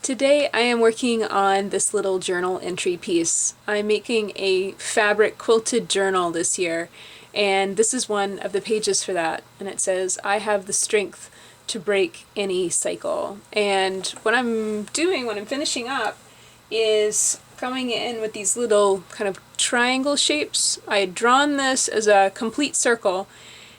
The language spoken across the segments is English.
Today I am working on this little journal entry piece. I'm making a fabric quilted journal this year, and this is one of the pages for that. And it says, I have the strength to break any cycle. And what I'm doing when I'm finishing up is coming in with these little kind of triangle shapes. I had drawn this as a complete circle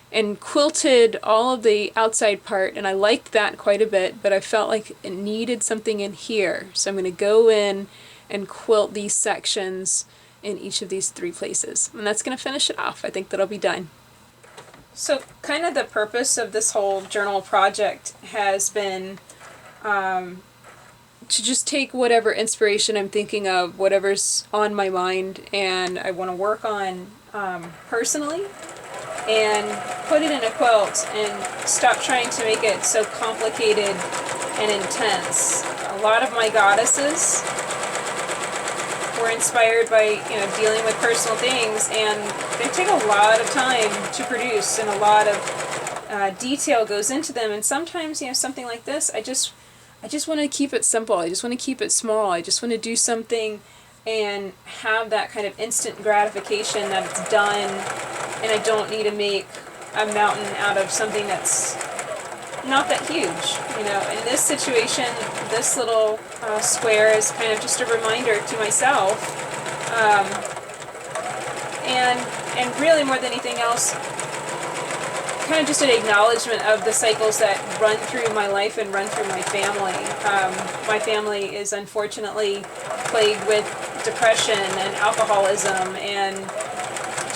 and quilted all of the outside part, and I liked that quite a bit, but I felt like it needed something in here. So I'm going to go in and quilt these sections in each of these three places. And that's going to finish it off. I think that'll be done. So kind of the purpose of this whole journal project has been to just take whatever inspiration I'm thinking of, whatever's on my mind, and I want to work on personally, and put it in a quilt and stop trying to make it so complicated and intense. A lot of my goddesses were inspired by, dealing with personal things, and they take a lot of time to produce, and a lot of detail goes into them. And sometimes, something like this, I just want to keep it simple. I just want to keep it small. I just want to do something and have that kind of instant gratification that it's done, and I don't need to make a mountain out of something that's not that huge. In this situation, this little square is kind of just a reminder to myself, and really more than anything else, kind of just an acknowledgement of the cycles that run through my life and run through my family. My family is unfortunately plagued with depression and alcoholism and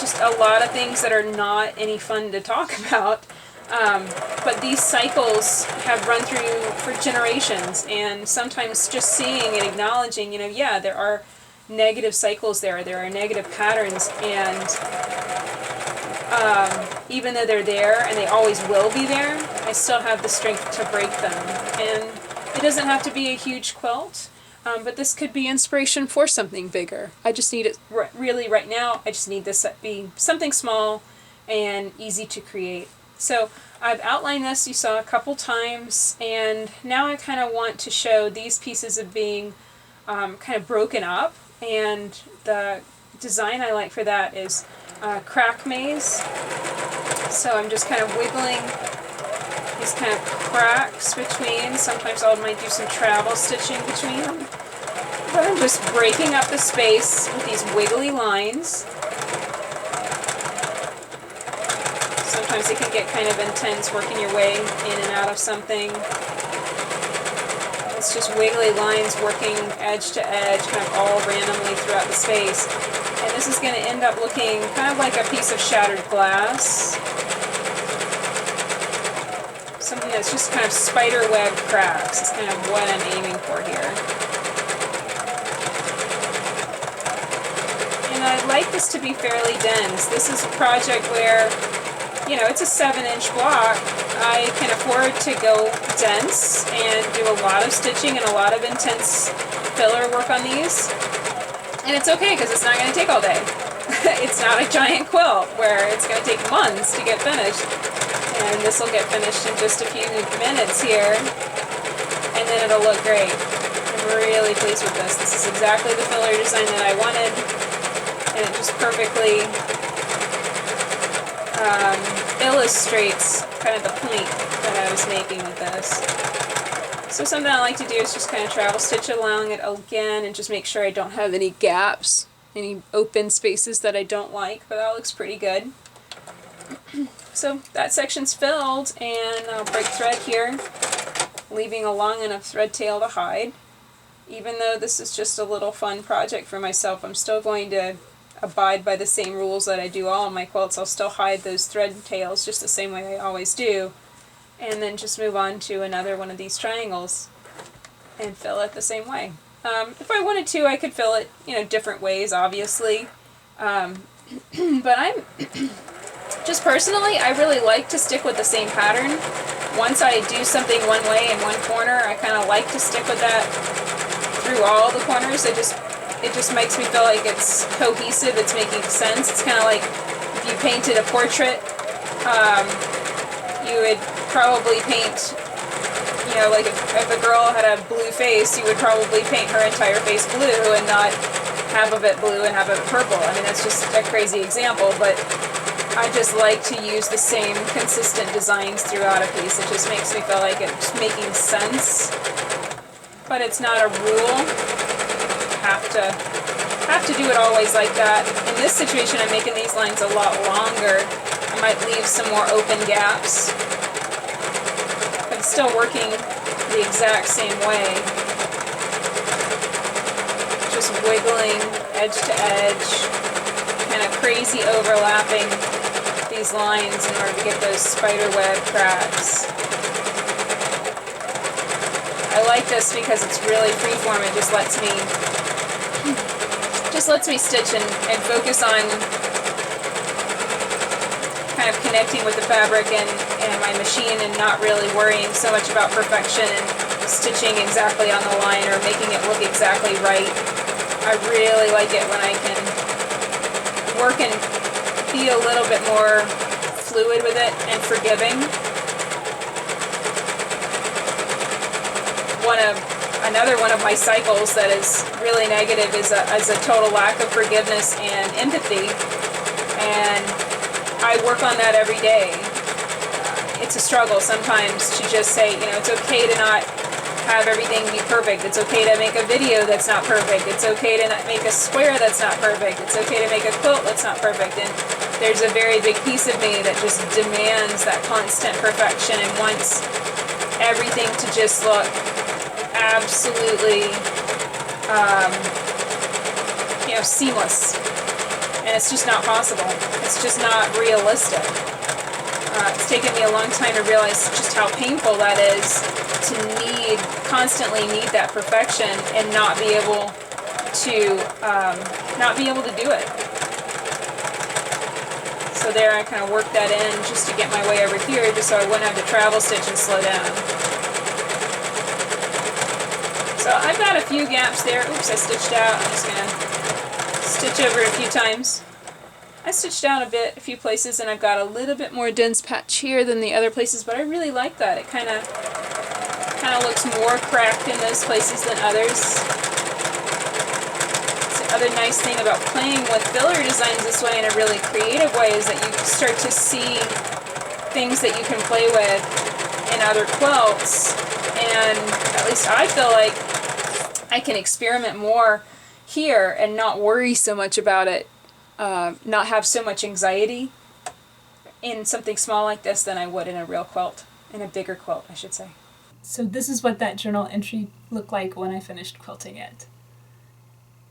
just a lot of things that are not any fun to talk about. But these cycles have run through for generations, and sometimes just seeing and acknowledging, yeah, there are negative cycles there are negative patterns, and even though they're there and they always will be there, I still have the strength to break them. And it doesn't have to be a huge quilt, but this could be inspiration for something bigger. I just need it really right now. I just need this to be something small and easy to create. So I've outlined this, you saw a couple times, and now I kind of want to show these pieces of being kind of broken up, and the design I like for that is crack maze. So I'm just kind of wiggling these kind of cracks between. Sometimes I might do some travel stitching between them. But I'm just breaking up the space with these wiggly lines. Sometimes it can get kind of intense working your way in and out of something. It's just wiggly lines working edge to edge, kind of all randomly throughout the space. And this is going to end up looking kind of like a piece of shattered glass. Something that's just kind of spider web cracks is kind of what I'm aiming for here. And I'd like this to be fairly dense. This is a project where, it's a 7-inch block. I can afford to go dense and do a lot of stitching and a lot of intense filler work on these. And it's okay, because it's not going to take all day. It's not a giant quilt where it's going to take months to get finished. And this will get finished in just a few minutes here, and then it'll look great. I'm really pleased with this. This is exactly the filler design that I wanted, and it just perfectly illustrates kind of the point that I was making with this. So something I like to do is just kind of travel stitch along it again and just make sure I don't have any gaps, any open spaces that I don't like, but that looks pretty good. So that section's filled, and I'll break thread here, leaving a long enough thread tail to hide. Even though this is just a little fun project for myself, I'm still going to abide by the same rules that I do all of my quilts. I'll still hide those thread tails just the same way I always do, and then just move on to another one of these triangles and fill it the same way. If I wanted to, I could fill it, different ways, obviously. But I'm just personally, I really like to stick with the same pattern. Once I do something one way in one corner, I kind of like to stick with that through all the corners. It just makes me feel like it's cohesive, it's making sense. It's kind of like if you painted a portrait, you would probably paint, know, like if a girl had a blue face, you would probably paint her entire face blue and not half of it blue and half of it purple. I mean, that's just a crazy example, but I just like to use the same consistent designs throughout a piece. It just makes me feel like it's making sense, but it's not a rule. Have to do it always like that. In this situation, I'm making these lines a lot longer. I might leave some more open gaps, but it's still working the exact same way. Just wiggling edge to edge, kind of crazy overlapping these lines in order to get those spider web cracks. I like this because it's really freeform. It just lets me stitch and focus on kind of connecting with the fabric and my machine, and not really worrying so much about perfection and stitching exactly on the line or making it look exactly right. I really like it when I can work and be a little bit more fluid with it and forgiving. Another one of my cycles that is really negative is a total lack of forgiveness and empathy, and I work on that every day. It's a struggle sometimes to just say, you know, it's okay to not have everything be perfect. It's okay to make a video that's not perfect. It's okay to not make a square that's not perfect. It's okay to make a quilt that's not perfect. And there's a very big piece of me that just demands that constant perfection and wants everything to just look absolutely, you know, seamless. And it's just not possible. It's just not realistic. It's taken me a long time to realize just how painful that is, to constantly need that perfection and not be able to do it. So there I kind of worked that in just to get my way over here, just so I wouldn't have to travel stitch and slow down. So I've got a few gaps there. Oops, I stitched out. I'm just going to stitch over a few times. I stitched out a few places, and I've got a little bit more dense patch here than the other places, but I really like that. It kind of looks more cracked in those places than others. The other nice thing about playing with filler designs this way in a really creative way is that you start to see things that you can play with in other quilts, and at least I feel like I can experiment more here and not worry so much about it, not have so much anxiety in something small like this than I would in a real quilt, in a bigger quilt, I should say. So this is what that journal entry looked like when I finished quilting it.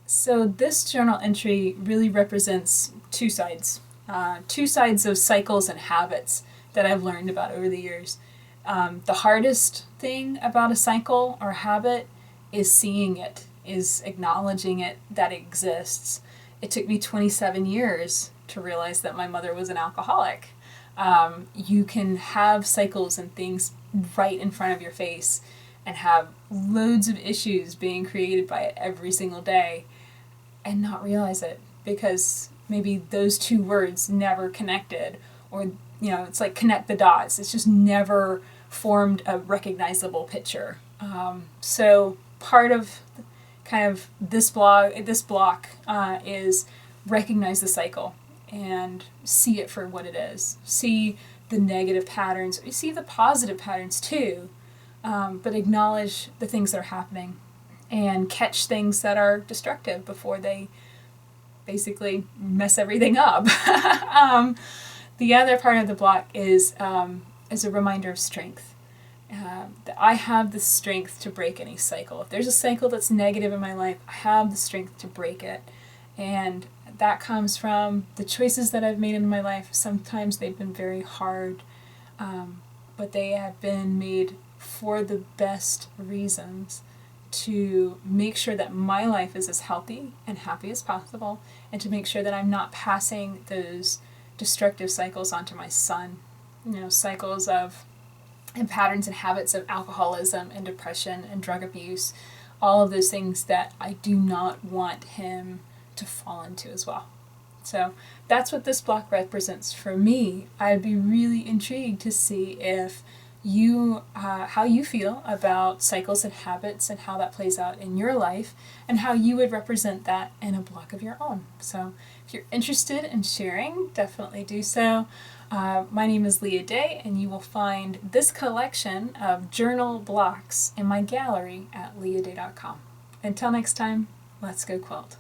So this journal entry really represents two sides of cycles and habits that I've learned about over the years. The hardest thing about a cycle or habit is seeing it, is acknowledging it, that it exists. It took me 27 years to realize that my mother was an alcoholic. You can have cycles and things right in front of your face and have loads of issues being created by it every single day and not realize it, because maybe those two words never connected, or, you know, it's like connect the dots. It's just never formed a recognizable picture. So part of kind of this block is recognize the cycle and see it for what it is. See the negative patterns. You see the positive patterns too, but acknowledge the things that are happening and catch things that are destructive before they basically mess everything up. The other part of the block is a reminder of strength. That I have the strength to break any cycle. If there's a cycle that's negative in my life, I have the strength to break it. And that comes from the choices that I've made in my life. Sometimes they've been very hard, but they have been made for the best reasons, to make sure that my life is as healthy and happy as possible, and to make sure that I'm not passing those destructive cycles onto my son. You know, cycles of and patterns and habits of alcoholism and depression and drug abuse, all of those things that I do not want him to fall into as well. So that's what this block represents for me. I'd be really intrigued to see if how you feel about cycles and habits and how that plays out in your life and how you would represent that in a block of your own. So if you're interested in sharing, definitely do so. My name is Leah Day, and you will find this collection of journal blocks in my gallery at leahday.com. Until next time, let's go quilt.